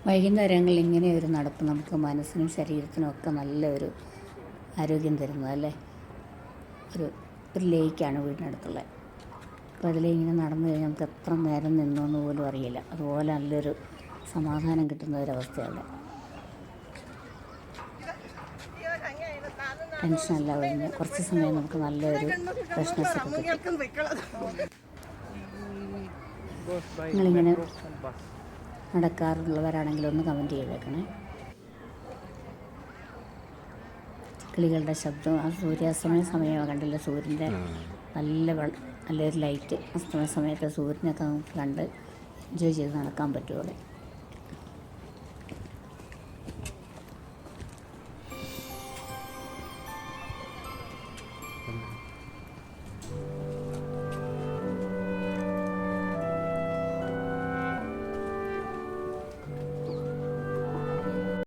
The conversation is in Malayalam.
വൈകുന്നേരങ്ങളിൽ ഇങ്ങനെ ഒരു നടപ്പ് നമുക്ക് മനസ്സിനും ശരീരത്തിനും ഒക്കെ നല്ലൊരു ആരോഗ്യം തരുന്നതല്ലേ. ഒരു ലേക്കാണ് വീടിനടുത്തുള്ളത്. അപ്പോൾ അതിലിങ്ങനെ നടന്നു കഴിഞ്ഞാൽ നമുക്ക് എത്ര നേരം നിന്നോന്ന് പോലും അറിയില്ല. അതുപോലെ നല്ലൊരു സമാധാനം കിട്ടുന്ന ഒരവസ്ഥയാണ്. ടെൻഷനെല്ലാം ഒഴിഞ്ഞ് കുറച്ച് സമയം നമുക്ക് നല്ലൊരു ഫ്രഷ്നെസ് ഒക്കെ കിട്ടും. നിങ്ങളിങ്ങനെ നടക്കാറുള്ളവരാണെങ്കിൽ ഒന്ന് കമൻറ്റ് ചെയ്തേക്കണേ. കിളികളുടെ ശബ്ദം, ആ സൂര്യാസ്തമയ സമയം കണ്ടില്ല, സൂര്യൻ്റെ നല്ലൊരു ലൈറ്റ് അസ്തമയ സമയത്ത് സൂര്യനൊക്കെ നമുക്ക് കണ്ട് എൻജോയ് ചെയ്ത് നടക്കാൻ പറ്റുമോ.